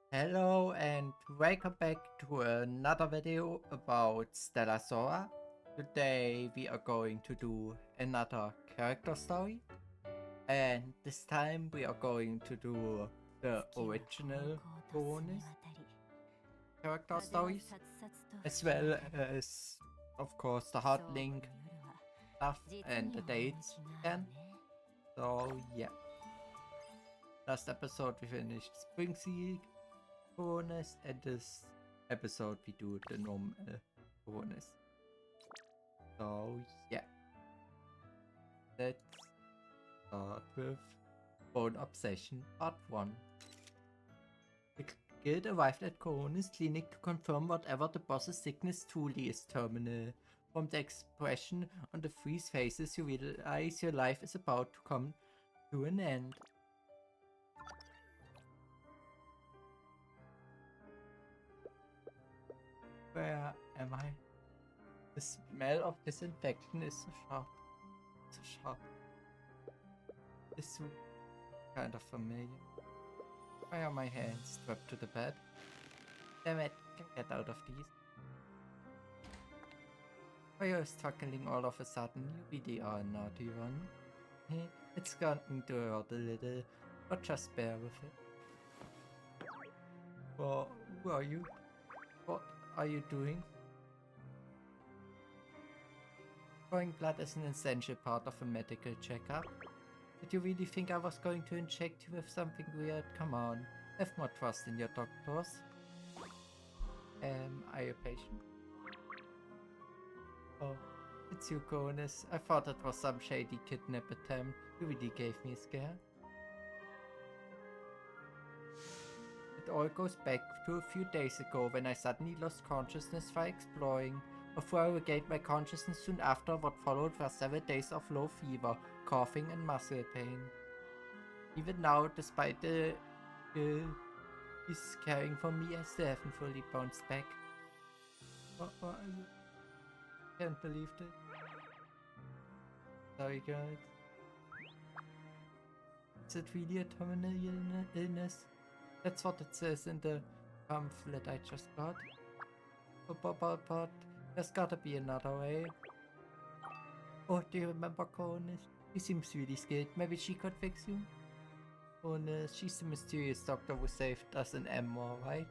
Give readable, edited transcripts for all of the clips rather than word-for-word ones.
Hello and welcome back to another video about Stella Sora. Today we are going to do another character story, and this time we are going to do the original Coronis character stories, as well as of course the Heartlink stuff and the dates again. So yeah, last episode we finished Spring Seal Coronis, and this episode we do the normal Coronis. So yeah, let's start with Bone Obsession Part 1. The guild arrived at Coronis clinic to confirm whatever the boss's sickness truly is terminal. From the expression on the three's faces, you realize your life is about to come to an end. Where am I? The smell of disinfection is so sharp. So sharp. This kind of familiar. Why are my hands strapped to the bed? Damn it, can't get out of these. Why are you struggling all of a sudden? You really are a naughty one. It's going to hurt a little, but just bear with it. Well, who are you? What are you doing? Drawing blood is an essential part of a medical checkup. Did you really think I was going to inject you with something weird? Come on, have more trust in your doctors. Are you a patient? Oh, it's you, Coronis. I thought it was some shady kidnap attempt. You really gave me a scare. It all goes back to a few days ago when I suddenly lost consciousness while exploring. Before I regained my consciousness soon after, what followed were several days of low fever, coughing and muscle pain. Even now, despite the he's caring for me, I still haven't fully bounced back. What are you? Can't believe it. Sorry guys. Is it really a terminal illness? That's what it says in the pamphlet I just got. But there's gotta be another way. Oh, do you remember Coronis? She seems really scared. Maybe she could fix you? Coronis, she's the mysterious doctor who saved us in Emma, right?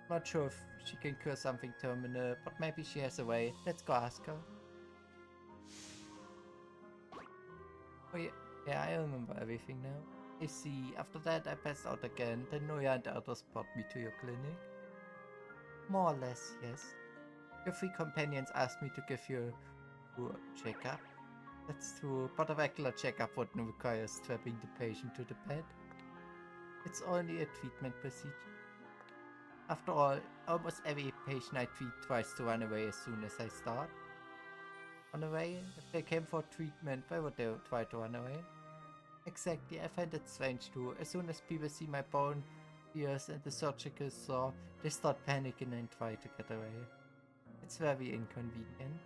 Not sure if she can cure something terminal, but maybe she has a way. Let's go ask her. Oh yeah, I remember everything now. I see. After that I passed out again. Then Noya and the others brought me to your clinic. More or less, yes. Your three companions asked me to give you a checkup. That's true, but a regular checkup wouldn't require strapping the patient to the bed. It's only a treatment procedure. After all, almost every patient I treat tries to run away as soon as I start. Run away? If they came for treatment, why would they try to run away? Exactly, I find it strange too. As soon as people see my bone pierce and the surgical saw, they start panicking and try to get away. It's very inconvenient.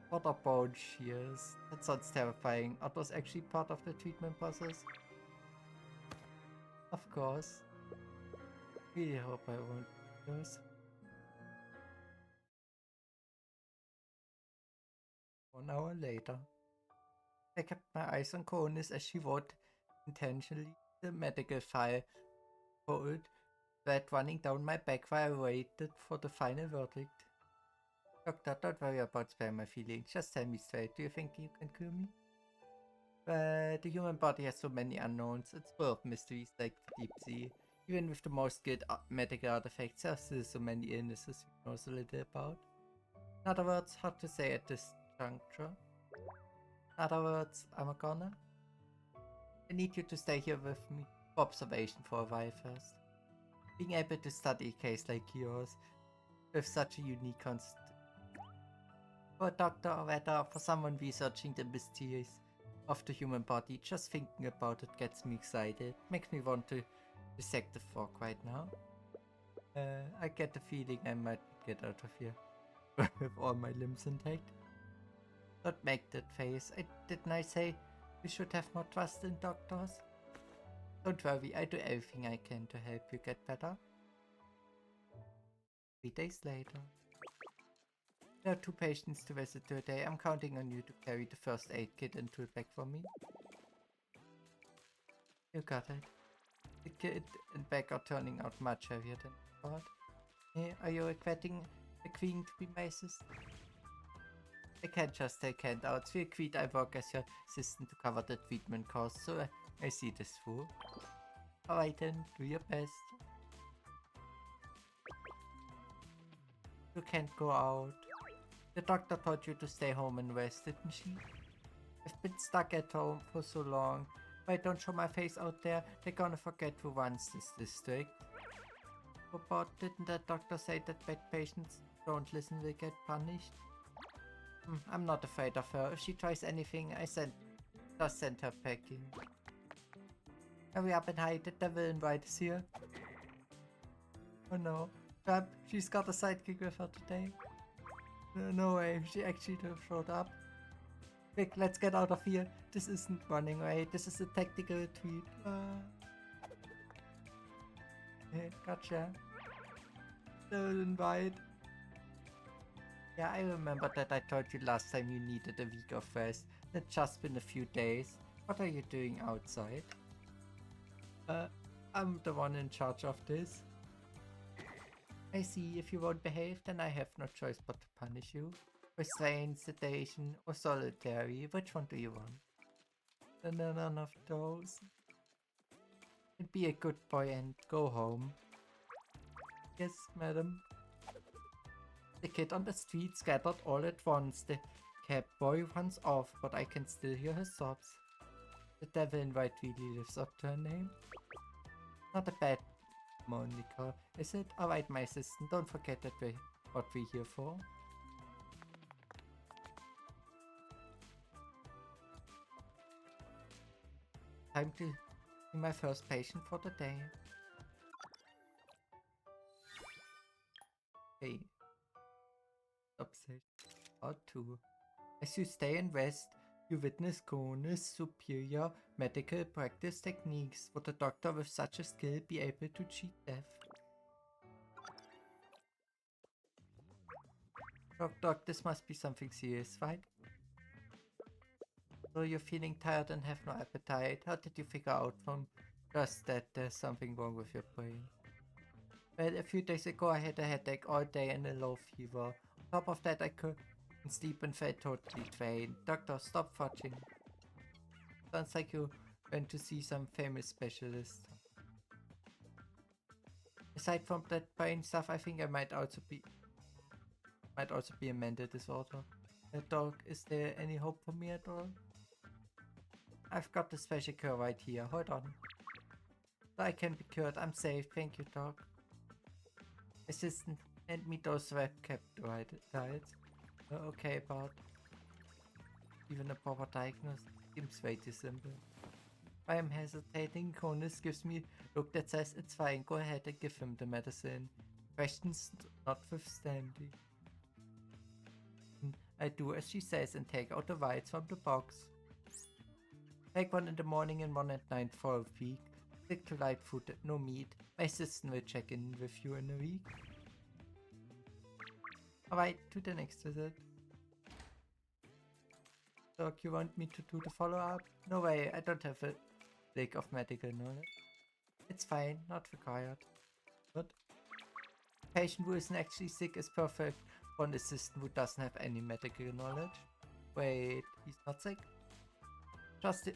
What are bone shears? That sounds terrifying. Are those actually part of the treatment process? Of course. Really hope I won't use. 1 hour later. I kept my eyes on Coronis as she wrote intentionally the medical file. Cold sweat running down my back while I waited for the final verdict. Doctor, don't worry about sparing my feelings. Just tell me straight. Do you think you can cure me? But the human body has so many unknowns. It's full of mysteries like the deep sea. Even with the most skilled medical artifacts, there are still so many illnesses we know so little about. In other words, hard to say at this juncture. In other words, I'm a goner. I need you to stay here with me for observation for a while first. Being able to study a case like yours with such a unique concept. For a doctor, or rather for someone researching the mysteries of the human body, just thinking about it gets me excited. Makes me want to dissect the frog right now. I get the feeling I might get out of here with all my limbs intact. Don't make that face. Didn't I say we should have more trust in doctors? Don't worry, I do everything I can to help you get better. 3 days later. There are 2 patients to visit today. I'm counting on you to carry the first aid kit and tool bag for me. You got it. The kit and bag are turning out much heavier than I thought. Hey, are you agreeing to be my assistant? I can't just take handouts. We agreed I work as your assistant to cover the treatment costs, so I see this through. Alright then, do your best. You can't go out. The doctor told you to stay home and rest, didn't she? I've been stuck at home for so long. If I don't show my face out there, they're gonna forget who runs this district. But didn't that doctor say that bad patients don't listen will get punished? I'm not afraid of her. If she tries anything, just send her packing. Hurry up and hide, the devil invite is here. Oh no. Crap, she's got a sidekick with her today. No way, she actually showed up. Quick, let's get out of here. This isn't running away, this is a tactical retreat. Hey, gotcha. Devil invite. Yeah, I remember that I told you last time you needed a week of rest. It's just been a few days. What are you doing outside? I'm the one in charge of this. I see, if you won't behave, then I have no choice but to punish you. Restraint, sedation, or solitary, which one do you want? None of those. And be a good boy and go home. Yes, madam. The kid on the street scattered all at once. The cab boy runs off, but I can still hear his sobs. The devil in white really lives up to her name. Not a bad moniker, is it? Alright, my assistant, don't forget that what we're here for. Time to see my first patient for the day. Hey. Obsession. Part 2. As you stay and rest, you witness Coronis' superior medical practice techniques. Would a doctor with such a skill be able to cheat death? Doc, this must be something serious, right? So you're feeling tired and have no appetite. How did you figure out from just that there's something wrong with your brain? Well, a few days ago I had a headache all day and a low fever. On top of that, I couldn't sleep and felt totally drained. Doctor, stop fudging. Sounds like you went to see some famous specialist. Aside from that brain stuff, I think I might also be a mental disorder. Doc, is there any hope for me at all? I've got the special cure right here. Hold on. So I can be cured. I'm safe. Thank you, Doc. Assistant, hand me those web diets. Okay, but even a proper diagnosis seems way too simple. I am hesitating. Cronus gives me a look that says it's fine. Go ahead and give him the medicine. Questions notwithstanding. I do as she says and take out the vials from the box. Take one in the morning and one at night for a week. Stick to light food, no meat. My assistant will check in with you in a week. Alright, to the next visit. Doc, you want me to do the follow-up? No way, I don't have a lack of medical knowledge. It's fine, not required. What? A patient who isn't actually sick is perfect for an assistant who doesn't have any medical knowledge. Wait, he's not sick? Just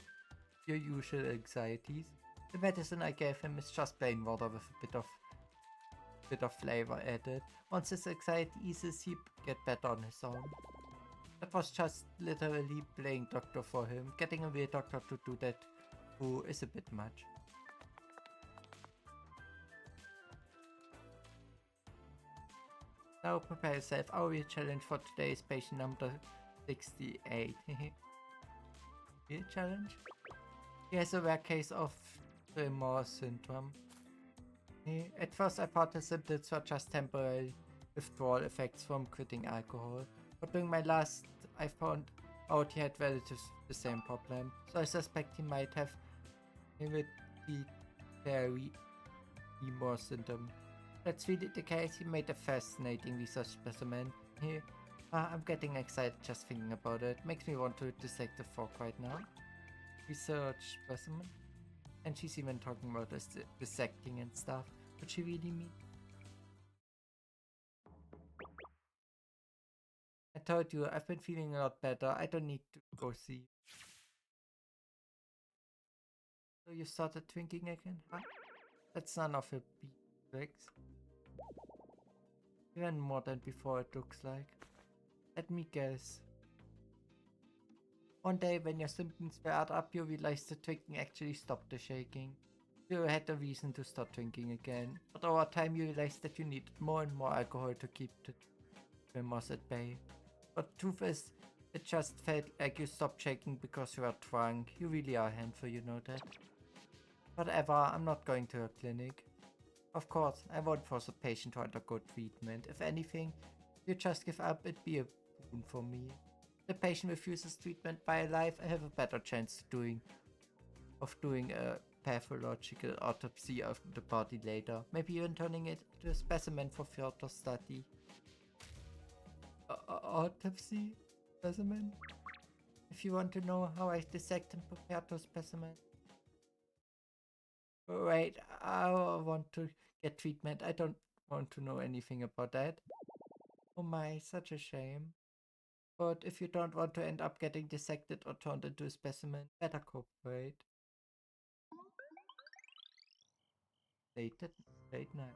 your usual anxieties. The medicine I gave him is just plain water with a bit of flavor added. Once his anxiety eases, he'll get better on his own. That was just literally playing doctor for him. Getting a real doctor to do that who is a bit much. Now prepare yourself. Our real challenge for today is patient number 68. Real challenge? He has a rare case of remorse syndrome. At first I thought the symptoms were just temporary withdrawal effects from quitting alcohol, but during my last I found out he had relatives with the same problem, so I suspect he might have feed fairy Lemur syndrome. That's really the case. He made a fascinating research specimen. Here, I'm getting excited just thinking about it. Makes me want to dissect the fork right now. Research specimen. And she's even talking about this dissecting and stuff. What she really mean? I told you, I've been feeling a lot better. I don't need to go see. So you started drinking again? Huh? That's none of your tricks. Even more than before, it looks like. Let me guess. One day when your symptoms flared up, you realized that drinking actually stopped the shaking. You had a reason to start drinking again. But over time you realized that you needed more and more alcohol to keep the tremors at bay. But truth is, it just felt like you stopped shaking because you were drunk. You really are a handful, you know that. Whatever, I'm not going to a clinic. Of course, I won't force a patient to undergo treatment. If anything, you just give up, it'd be a boon for me. If the patient refuses treatment by a life, I have a better chance of doing a pathological autopsy of the body later. Maybe even turning it into a specimen for further study. Autopsy? Specimen? If you want to know how I dissect and prepare those specimens. Wait, I want to get treatment. I don't want to know anything about that. Oh my, such a shame. But if you don't want to end up getting dissected or turned into a specimen, better cooperate. Late night.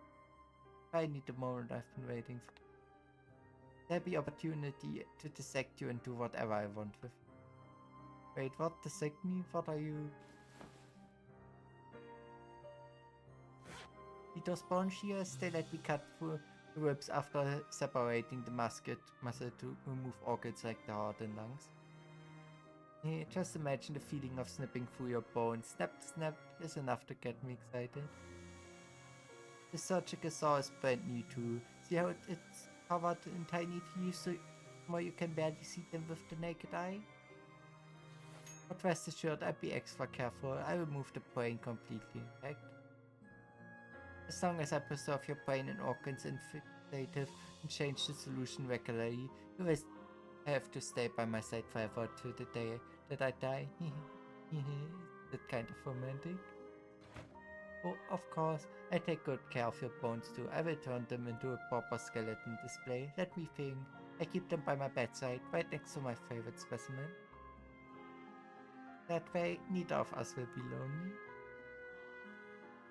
I need the moment I've been waiting for. There'll be opportunity to dissect you and do whatever I want with you. Wait, what? Dissect me? What are you? Those bone shears, they let me cut through the ribs after separating the muscle to remove organs like the heart and lungs. Yeah, just imagine the feeling of snipping through your bone. Snap, snap is enough to get me excited. The surgical saw is brand new too. See how it's covered in tiny teeth so more you can barely see them with the naked eye? But rest assured, I'll be extra careful. I remove the brain completely, in fact. As long as I preserve your brain and organs infective and change the solution regularly, you will have to stay by my side forever till the day that I die. Is that kind of romantic? Oh, of course, I take good care of your bones too. I will turn them into a proper skeleton display. Let me think. I keep them by my bedside, right next to my favorite specimen. That way, neither of us will be lonely.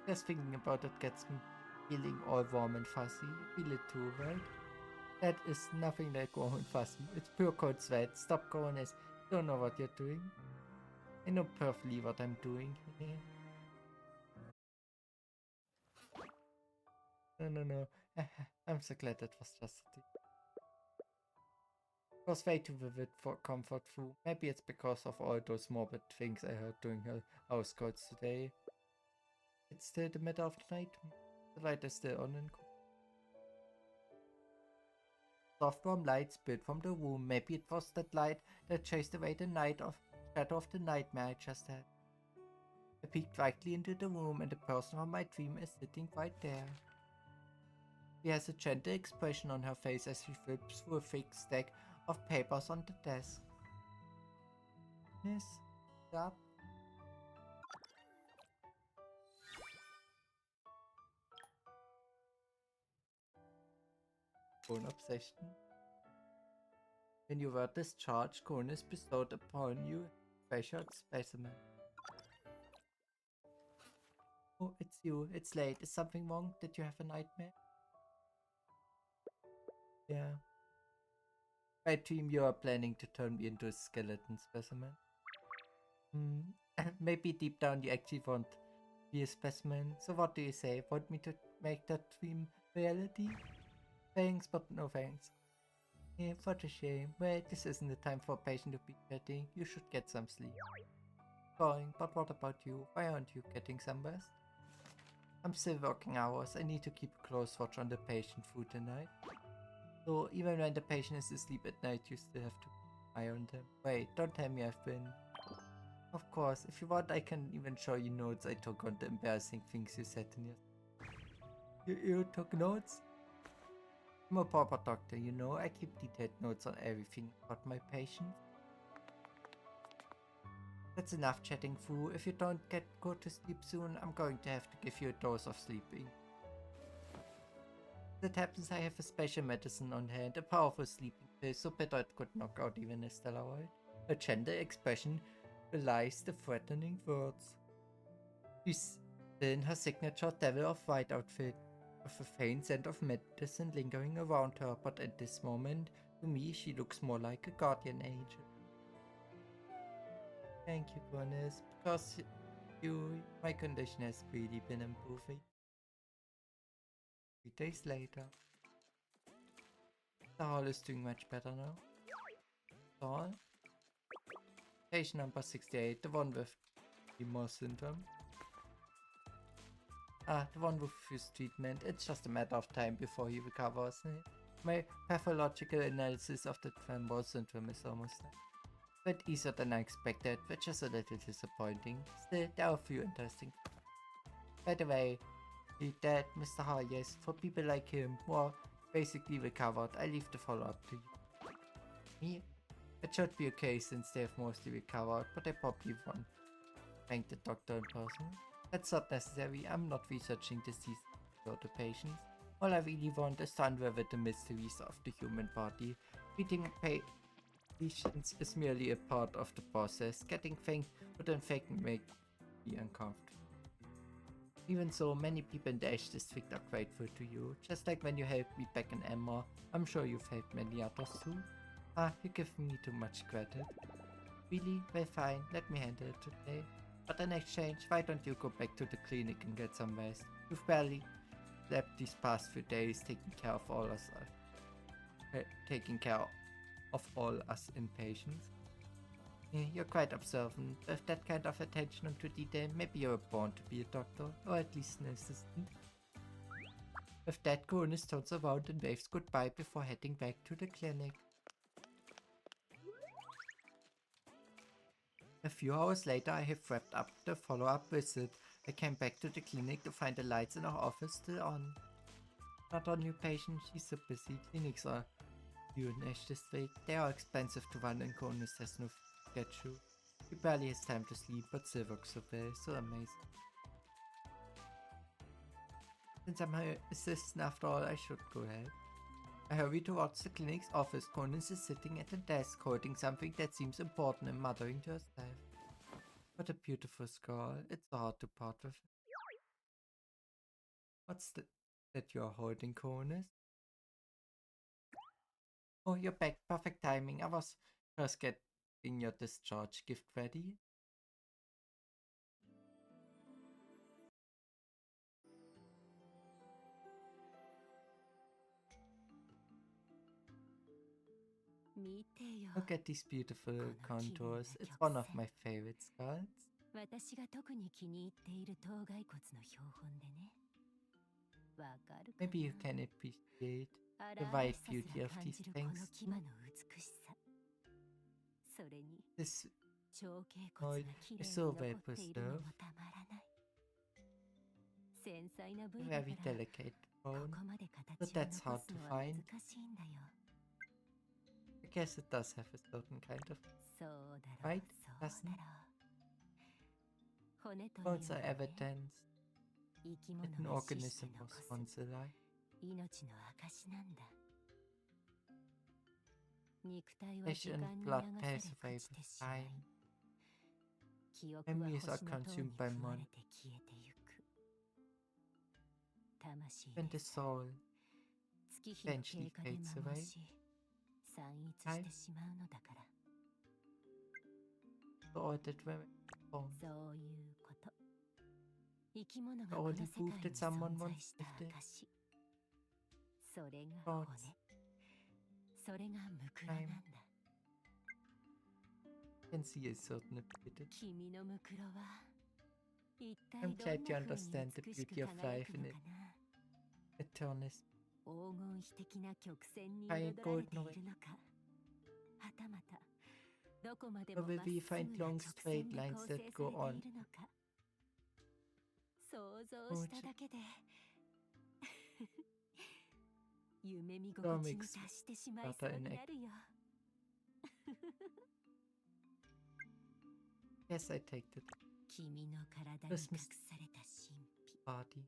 Just thinking about it gets me feeling all warm and fuzzy. You feel it too, right? That is nothing like warm and fuzzy. It's pure cold sweat. Stop, Coronis. You don't know what you're doing. I know perfectly what I'm doing. No. I'm so glad that was just a thing. It was way too vivid for comfort food. Maybe it's because of all those morbid things I heard during her house calls today. It's still the middle of the night. The light is still on and cool. Soft warm light spilled from the room. Maybe it was that light that chased away the shadow of the nightmare I just had. I peeked brightly into the room and the person from my dream is sitting right there. She has a gentle expression on her face as she flips through a thick stack of papers on the desk. Miss, stop. Bone obsession. When you were discharged, Coronis bestowed upon you a treasured specimen. Oh, it's you. It's late. Is something wrong? Did you have a nightmare? Yeah. I dream you are planning to turn me into a skeleton specimen. Maybe deep down you actually want to be a specimen. So what do you say? Want me to make that dream reality? Thanks, but no thanks. Yeah, what a shame. Well, this isn't the time for a patient to be chatting. You should get some sleep. Going, but what about you? Why aren't you getting some rest? I'm still working hours. I need to keep a close watch on the patient through the night. So even when the patient is asleep at night, you still have to keep an eye on them. Wait, don't tell me I've been... Of course, if you want, I can even show you notes I took on the embarrassing things you said in your... You took notes? I'm a proper doctor, you know. I keep detailed notes on everything about my patients. That's enough chatting, Fu. If you don't go to sleep soon, I'm going to have to give you a dose of sleeping. As it happens, I have a special medicine on hand, a powerful sleeping pill, so better it could knock out even a steroid. Her gender expression belies the threatening words. She's in her signature Devil of White outfit, with a faint scent of medicine lingering around her, but at this moment, to me, she looks more like a guardian angel. Thank you, Coronis, because my condition has really been improving. 3 days later. The hall is doing much better now. Hall. Patient number 68, the one with Emo syndrome. The one with his treatment. It's just a matter of time before he recovers. My pathological analysis of the Tremor syndrome is almost done. But easier than I expected, which is a little disappointing. Still, there are a few interesting. By the way, he dead, Mr. Ha, yes, for people like him who are basically recovered, I leave the follow-up to you. Me? It should be okay since they have mostly recovered, but I probably won't thank the doctor in person. That's not necessary. I'm not researching disease for the patients. All I really want is to unravel the mysteries of the human body. Treating patients is merely a part of the process. Getting things would in fact make me uncomfortable. Even so, many people in the Ash District are grateful to you. Just like when you helped me back in Emma, I'm sure you've helped many others too. You give me too much credit. Really? Well, fine. Let me handle it today. But in exchange, why don't you go back to the clinic and get some rest? You've barely slept these past few days, taking care of all us inpatients. You're quite observant. With that kind of attention to detail, maybe you were born to be a doctor, or at least an assistant. With that, Coronis turns around and waves goodbye before heading back to the clinic. A few hours later, I have wrapped up the follow-up visit. I came back to the clinic to find the lights in our office still on. Not our new patient, she's so busy. Clinics are due in Ash District. They are expensive to run and Coronis has no schedule. He barely has time to sleep, but still works so well, so amazing. Since I'm her assistant after all, I should go ahead. I hurry towards the clinic's office. Coronis is sitting at a desk, holding something that seems important and muttering to herself. What a beautiful skull. It's so hard to part with. What's that you're holding, Coronis? Oh, you're back. Perfect timing. I was just getting your discharge gift ready. Look at these beautiful contours. It's one of my favorite skulls. Maybe you can appreciate the white beauty of these things. This void is so well preserved. Very delicate bone, but that's hard to find. I guess it does have a certain kind of right, doesn't it? Bones are evidence that an organism was once alive. Flesh and blood pass away with time. Memories are consumed by months. When the soul eventually fades away, time for all that were bones. The only proof that someone once lived it. Thoughts. Time. Can see a certain ability. I'm glad you understand the beauty of life in it. Eternus. Giant golden ring. Or will we find long straight lines that go on? Comics better in act. Yes, I take it. Christmas party.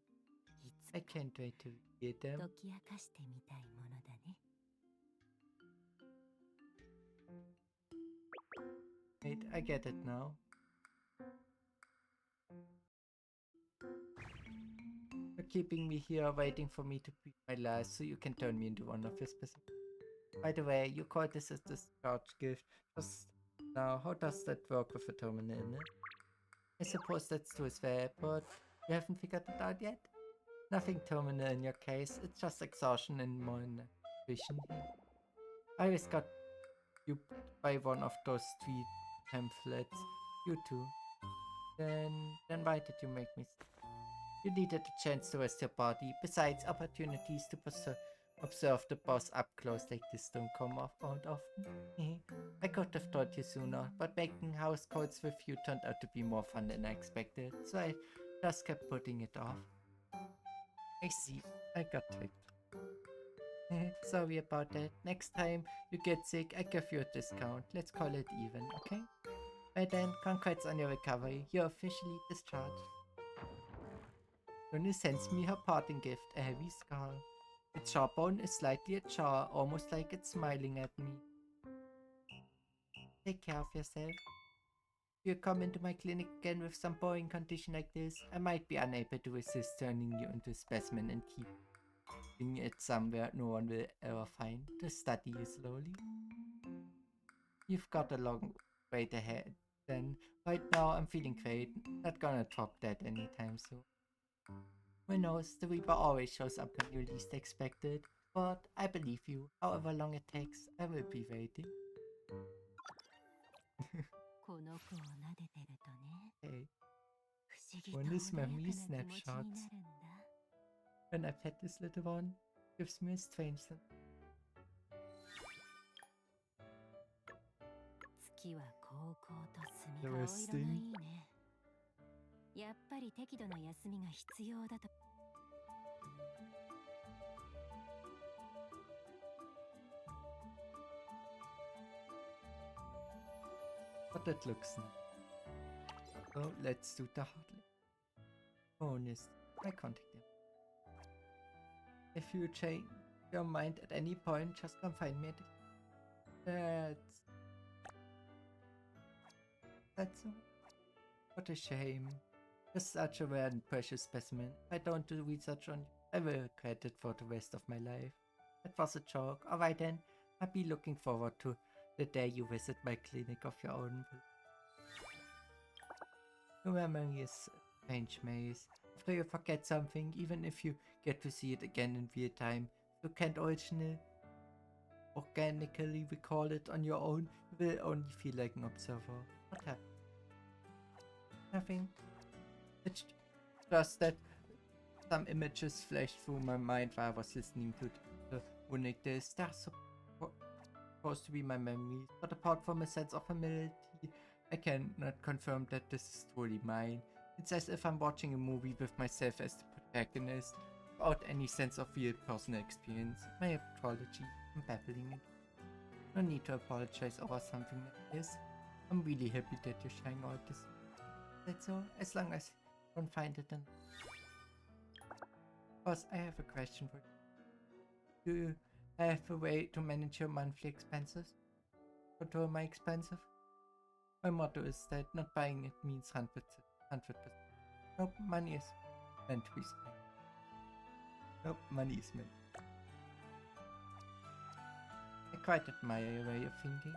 I can't wait to read them. Wait, I get it now. You're keeping me here waiting for me to beat my last so you can turn me into one of your specific. By the way, you called this a discharge gift just now. How does that work with a terminal in it? I suppose that's too fair, but you haven't figured it out yet? Nothing terminal in your case, it's just exhaustion and more vision here. I always got you by one of those tweet pamphlets. You too. Then why did you make me You needed a chance to rest your body. Besides, opportunities to observe the boss up close like this don't come out often. I could have told you sooner, but making house calls with you turned out to be more fun than I expected, so I just kept putting it off. I see. I got tricked. Sorry about that. Next time you get sick, I give you a discount. Let's call it even, okay? By then, congrats on your recovery. You're officially discharged. Coronis sends me her parting gift, a heavy scar. Its jawbone is slightly ajar, almost like it's smiling at me. Take care of yourself. If you come into my clinic again with some boring condition like this, I might be unable to resist turning you into a specimen and keeping it somewhere no one will ever find to study you slowly. You've got a long wait ahead. Then, right now I'm feeling great. Not gonna drop that anytime soon. Who knows, the Reaper always shows up when you least expect it. But I believe you. However long it takes, I will be waiting. Hey. One is memory snapshots. When I pet this little one, gives me a strange sense. The resting. But that looks nice. So let's do the Heartlink. Bonus. I contact them. If you change your mind at any point, just come find me. That's all. What a shame. You're such a rare and precious specimen. If I don't do research on you, I will regret it for the rest of my life. That was a joke. Alright then, I'll be looking forward to the day you visit my clinic of your own. Your memory is a strange maze. After you forget something, even if you get to see it again in real time, you can't organically recall it on your own. You will only feel like an observer. What happened? Nothing. It's just that some images flashed through my mind while I was listening to the unique disc. They're supposed to be my memories, but apart from a sense of familiarity, I cannot confirm that this is truly mine. It's as if I'm watching a movie with myself as the protagonist, without any sense of real personal experience. My apology, I'm babbling it. No need to apologize over something like this. I'm really happy that you're sharing all this. That's all, as long as you don't find it then. Boss, I have a question for you. Do you have a way to manage your monthly expenses? Control my expenses? My motto is that not buying it means 100%. Nope, money is meant to be spent. Nope, money is meant. I quite admire your way of thinking.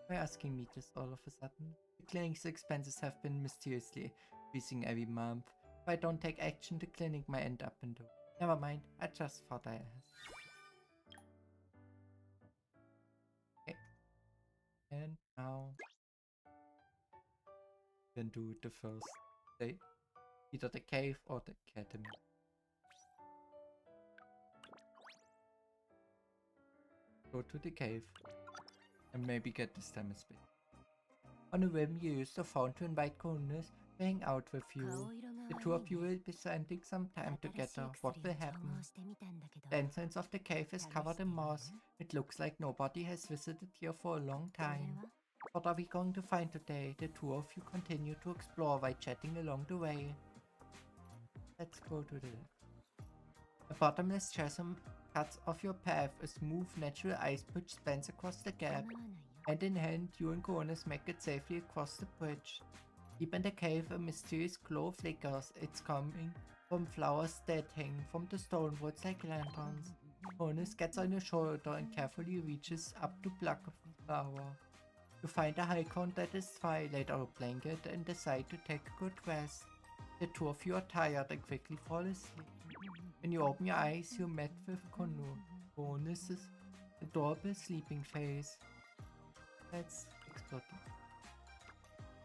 Why asking me this all of a sudden? The clinic's expenses have been mysteriously increasing every month. If I don't take action, the clinic might end up in the... Never mind, I just thought I asked. Okay. And now... Then do the first day. Either the cave or the academy. Go to the cave. And maybe get the stamina spin. On a whim, you use the phone to invite Coronis to hang out with you. The two of you will be spending some time together. What will happen? The entrance of the cave is covered in moss. It looks like nobody has visited here for a long time. What are we going to find today? The two of you continue to explore while chatting along the way. Let's go to the left. A bottomless chasm cuts off your path. A smooth natural ice bridge spans across the gap. Hand in hand, you and Coronis make it safely across the bridge. Deep in the cave, a mysterious glow flickers. It's coming from flowers that hang from the stone walls like lanterns. Coronis gets on your shoulder and carefully reaches up to pluck a flower. You find a high ground that is dry, lay down a blanket and decide to take a good rest. The two of you are tired and quickly fall asleep. When you open your eyes, you met with Coronis' adorable sleeping face. Let's explore it.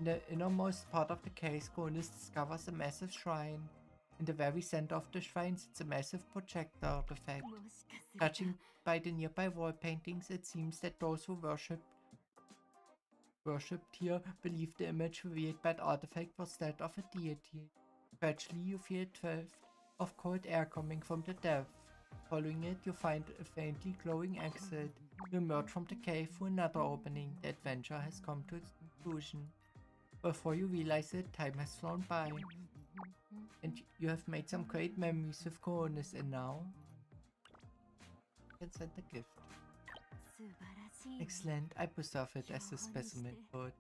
In the innermost part of the cave, Coronis discovers a massive shrine. In the very center of the shrine sits a massive projector artifact. Judging by the nearby wall paintings, it seems that those who worshipped here believe the image revealed by the artifact was that of a deity. Gradually, you feel a draft of cold air coming from the depth. Following it, you find a faintly glowing exit. You emerge from the cave through another opening. The adventure has come to its conclusion. Before you realize it, time has flown by. And you have made some great memories with Coronis, and now you can send a gift. Excellent, I preserve it as a specimen for it.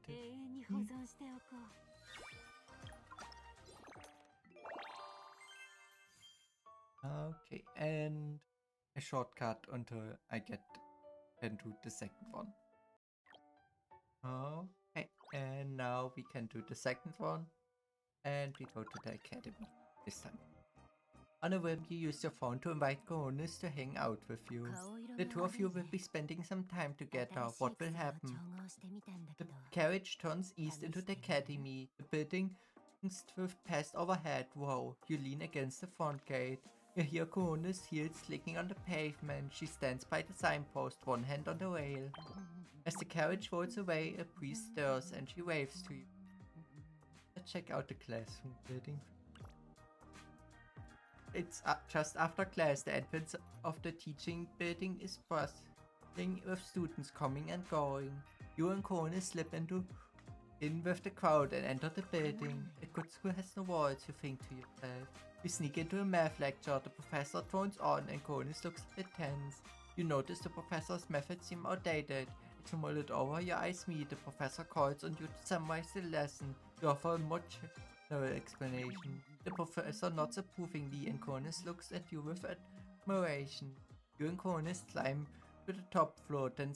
Okay, and a shortcut until I can do the second one. Okay, and now we can do the second one, and we go to the academy this time. On a whim, you use your phone to invite Coronis to hang out with you. The two of you will be spending some time together. What will happen? The carriage turns east into the academy. The building drift past overhead. Whoa, you lean against the front gate. You hear Coronis' heels clicking on the pavement. She stands by the signpost, one hand on the rail. As the carriage rolls away, a breeze stirs and she waves to you. Let's check out the classroom building. It's just after class. The entrance of the teaching building is bustling with students coming and going. You and Coronis slip in with the crowd and enter the building. A good school has no walls, you think to yourself. You sneak into a math lecture. The professor drones on and Coronis looks a bit tense. You notice the professor's methods seem outdated. As you mull it over, your eyes meet. The professor calls on you to summarize the lesson. You offer a much general explanation. The professor nods approvingly and Coronis looks at you with admiration. You and Coronis climb to the top floor, then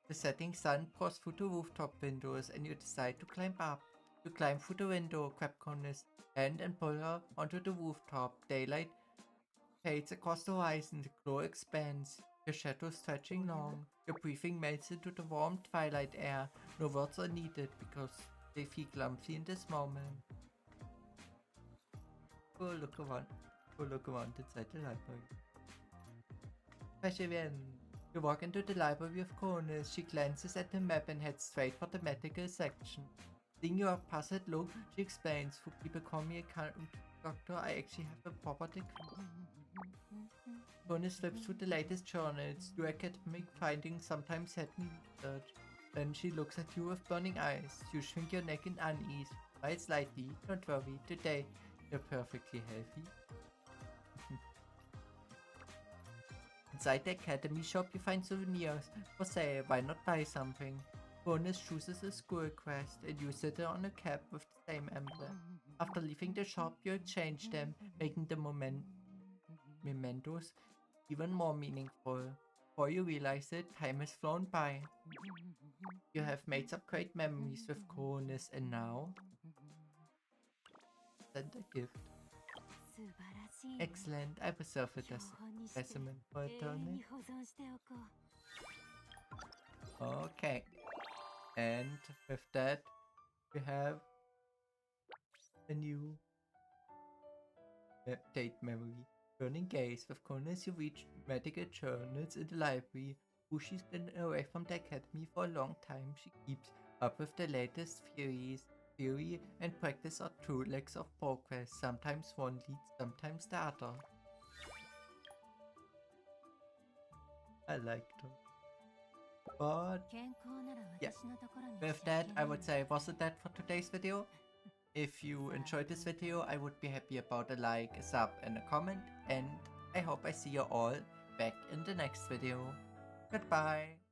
the setting sun pours through the rooftop windows and you decide to climb up. You climb through the window, grab Coronis' hand and pull her onto the rooftop. Daylight fades across the horizon, the glow expands, your shadow stretching long. Your breathing melts into the warm twilight air. No words are needed because they feel clumsy in this moment. Go look around inside the library. Perseverance. You walk into the library with Coronis. She glances at the map and heads straight for the medical section. Seeing your puzzled look, she explains, "For people call me a doctor, I actually have a proper degree." Coronis flips through the latest journals. Your academic findings sometimes help me research. Then she looks at you with burning eyes. You shrink your neck in unease. Smile slightly. Don't worry, today you're perfectly healthy. Inside the academy shop, you find souvenirs for sale. Why not buy something? Coronis chooses a school crest and you sit on a cap with the same emblem. After leaving the shop, you exchange them, making the mementos even more meaningful. Before you realize it, time has flown by. You have made some great memories with Coronis, and now send a gift. Excellent, I preserve it as a specimen for eternity. Okay, and with that, we have a new date memory. Turning gaze with Coronis, you reach medical journals in the library. She's been away from the academy for a long time. She keeps Up with the latest theory and practice are 2 legs of progress. Sometimes one leads, sometimes the other. I liked it. But yeah, with that I would say wasn't that for today's video. If you enjoyed this video, I would be happy about a like, a sub and a comment, and I hope I see you all back in the next video. Goodbye!